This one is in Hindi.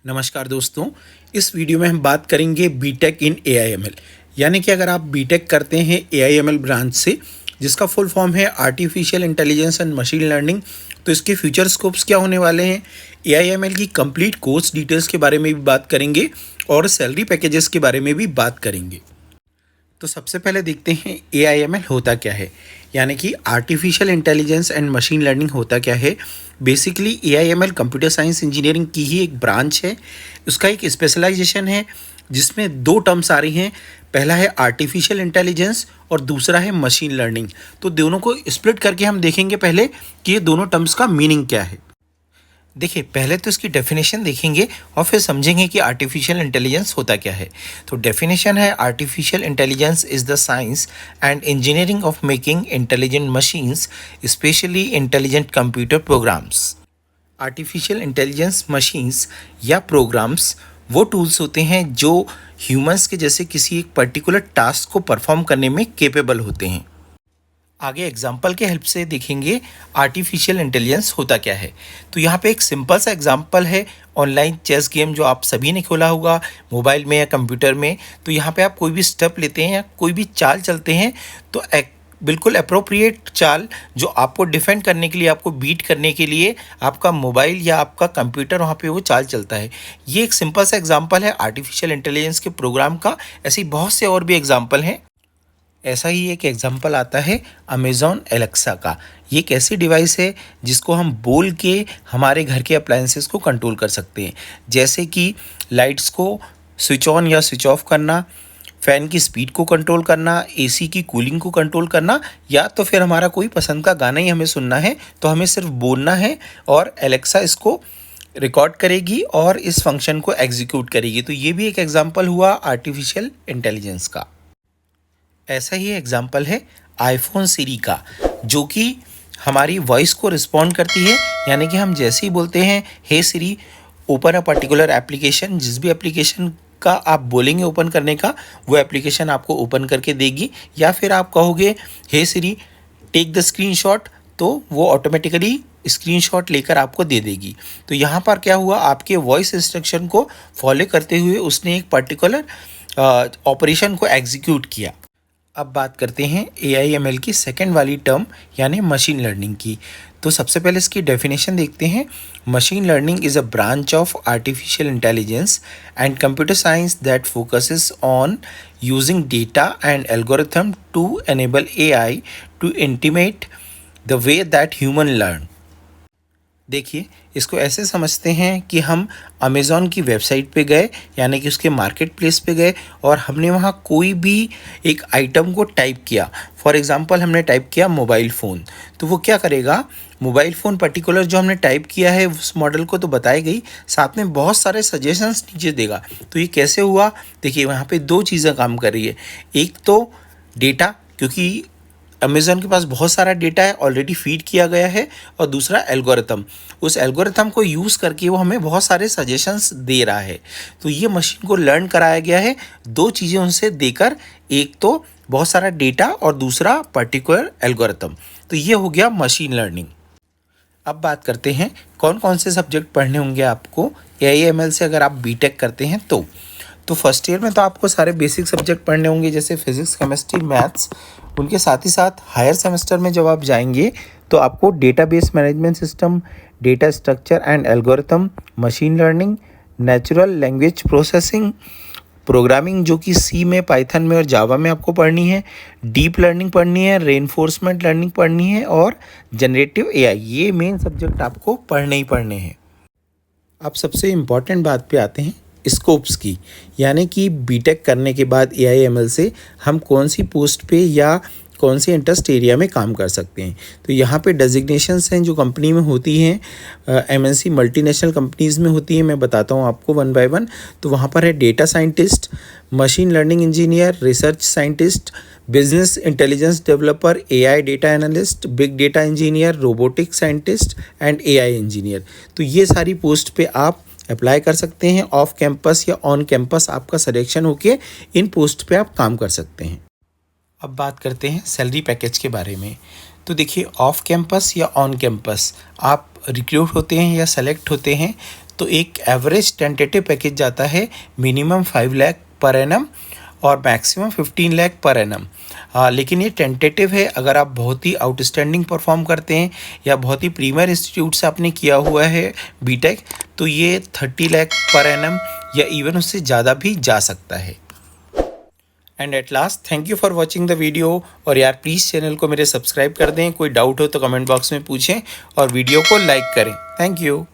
नमस्कार दोस्तों। इस वीडियो में हम बात करेंगे बीटेक इन एआईएमएल। यानी कि अगर आप बीटेक करते हैं एआईएमएल ब्रांच से, जिसका फुल फॉर्म है artificial intelligence and machine learning, तो इसके फ्यूचर स्कोप्स क्या होने वाले हैं, एआईएमएल की कंप्लीट कोर्स डिटेल्स के बारे में भी बात करेंगे और सैलरी पैकेजेस के बारे में भी बात करेंगे। तो सबसे पहले देखते हैं एआईएमएल होता क्या है, यानी कि artificial intelligence and machine learning होता क्या है। Basically AIML computer science engineering की ही एक ब्रांच है। उसका एक स्पेशलाइजेशन है जिसमें दो टर्म्स आ रही हैं। पहला है आर्टिफिशियल इंटेलिजेंस और दूसरा है मशीन लर्निंग। तो दोनों को स्प्लिट करके हम देखेंगे पहले कि ये दोनों टर्म्स का मीनिंग क्या है। देखिए, पहले तो इसकी डेफिनेशन देखेंगे और फिर समझेंगे कि आर्टिफिशियल इंटेलिजेंस होता क्या है। तो डेफिनेशन है, artificial intelligence is the science and engineering of making intelligent machines, specially intelligent computer programs. Artificial intelligence machines या प्रोग्राम्स वो टूल्स होते हैं जो ह्यूमंस के जैसे किसी एक पर्टिकुलर टास्क को परफॉर्म करने में केपेबल होते हैं। आगे एग्जाम्पल के हेल्प से देखेंगे आर्टिफिशियल इंटेलिजेंस होता क्या है। तो यहाँ पे एक सिंपल सा एग्जाम्पल है, ऑनलाइन चेस गेम जो आप सभी ने खोला होगा मोबाइल में या कंप्यूटर में। तो यहाँ पे आप कोई भी स्टेप लेते हैं या कोई भी चाल चलते हैं तो बिल्कुल अप्रोप्रिएट चाल जो आपको डिफेंड करने के लिए, आपको बीट करने के लिए आपका मोबाइल या आपका कंप्यूटर वहाँ पे वो चाल चलता है। ये एक सिंपल सा एग्जाम्पल है आर्टिफिशियल इंटेलिजेंस के प्रोग्राम का। ऐसे ही बहुत से और भी एग्जाम्पल हैं। ऐसा ही एक एग्जांपल आता है अमेज़ॉन एलेक्सा का। ये एक ऐसी डिवाइस है जिसको हम बोल के हमारे घर के अप्लायंसेस को कंट्रोल कर सकते हैं, जैसे कि लाइट्स को स्विच ऑन या स्विच ऑफ करना, फ़ैन की स्पीड को कंट्रोल करना, एसी की कूलिंग को कंट्रोल करना, या तो फिर हमारा कोई पसंद का गाना ही हमें सुनना है तो हमें सिर्फ बोलना है और एलेक्सा इसको रिकॉर्ड करेगी और इस फंक्शन को एग्जीक्यूट करेगी। तो ये भी एक एग्जांपल हुआ आर्टिफिशियल इंटेलिजेंस का। ऐसा ही एग्जाम्पल है आईफोन सीरी का, जो कि हमारी वॉइस को रिस्पॉन्ड करती है। यानी कि हम जैसे ही बोलते हैं हे सीरी ओपन अ पर्टिकुलर एप्लीकेशन, जिस भी एप्लीकेशन का आप बोलेंगे ओपन करने का, वो एप्लीकेशन आपको ओपन करके देगी। या फिर आप कहोगे हे सीरी टेक द स्क्रीनशॉट, तो वो ऑटोमेटिकली स्क्रीनशॉट लेकर आपको दे देगी। तो यहाँ पर क्या हुआ, आपके वॉइस इंस्ट्रक्शन को फॉलो करते हुए उसने एक पर्टिकुलर ऑपरेशन को एग्जीक्यूट किया। अब बात करते हैं एआईएमएल की सेकंड वाली टर्म यानी मशीन लर्निंग की। तो सबसे पहले इसकी डेफिनेशन देखते हैं। Machine learning is a branch of artificial intelligence and computer science that focuses on using data and algorithm to enable AI to intimate the way that human learn. देखिए, इसको ऐसे समझते हैं कि हम अमेज़ॉन की वेबसाइट पे गए, यानी कि उसके मार्केट प्लेस पे गए और हमने वहाँ कोई भी एक आइटम को टाइप किया। फॉर एग्ज़ाम्पल हमने टाइप किया मोबाइल फ़ोन, तो वो क्या करेगा, मोबाइल फ़ोन पर्टिकुलर जो हमने टाइप किया है उस मॉडल को तो बताई गई, साथ में बहुत सारे सजेशंस नीचे देगा। तो ये कैसे हुआ, देखिए वहाँ पे दो चीज़ें काम कर रही है। एक तो डेटा, क्योंकि अमेज़ॉन के पास बहुत सारा डेटा है ऑलरेडी फीड किया गया है, और दूसरा एल्गोरिथम। उस एल्गोरिथम को यूज़ करके वो हमें बहुत सारे सजेशंस दे रहा है। तो ये मशीन को लर्न कराया गया है दो चीज़ें उनसे देकर, एक तो बहुत सारा डेटा और दूसरा पर्टिकुलर एल्गोरिथम। तो ये हो गया मशीन लर्निंग। अब बात करते हैं कौन कौन से सब्जेक्ट पढ़ने होंगे आपको एआईएमएल से अगर आप बीटेक करते हैं तो फर्स्ट ईयर में तो आपको सारे बेसिक सब्जेक्ट पढ़ने होंगे, जैसे फिजिक्स, केमिस्ट्री, मैथ्स। उनके साथ ही साथ हायर सेमेस्टर में जब आप जाएंगे तो आपको database management system, data structure and algorithm, machine learning, natural language processing, programming जो कि सी में, पाइथन में और जावा में आपको पढ़नी है, डीप लर्निंग पढ़नी है, रेनफोर्समेंट लर्निंग पढ़नी है और जनरेटिव एआई। ये मेन सब्जेक्ट आपको पढ़ने ही पढ़ने हैं। अब सबसे इम्पॉर्टेंट बात पे आते हैं स्कोप्स की, यानी कि बीटेक करने के बाद एआईएमएल से हम कौन सी पोस्ट पे या कौन सी इंटरेस्ट एरिया में काम कर सकते हैं। तो यहाँ पे डेजिग्नेशंस हैं जो कंपनी में होती हैं, एमएनसी मल्टीनेशनल कंपनीज़ में होती हैं। मैं बताता हूँ आपको वन बाय वन। तो वहाँ पर है data scientist, machine learning engineer, research scientist, business intelligence developer, AI data analyst, big data engineer, robotic scientist and AI engineer. तो ये सारी पोस्ट पे आप अप्लाई कर सकते हैं। ऑफ कैंपस या ऑन कैंपस आपका सिलेक्शन होके इन पोस्ट पे आप काम कर सकते हैं। अब बात करते हैं सैलरी पैकेज के बारे में। तो देखिए, ऑफ कैंपस या ऑन कैंपस आप रिक्रूट होते हैं या सेलेक्ट होते हैं तो एक एवरेज टेंटेटिव पैकेज जाता है मिनिमम 5 लाख पर एनम और मैक्सिमम 15 लाख पर एनम। लेकिन ये टेंटेटिव है। अगर आप बहुत ही आउटस्टैंडिंग परफॉर्म करते हैं या बहुत ही प्रीमियर इंस्टीट्यूट से आपने किया हुआ है बीटेक, तो ये 30 लाख पर एनम या इवन उससे ज़्यादा भी जा सकता है। And at last, thank you for watching the video. और यार प्लीज़ चैनल को मेरे सब्सक्राइब कर दें। कोई डाउट हो तो कमेंट बॉक्स में पूछें और वीडियो को लाइक करें। Thank you.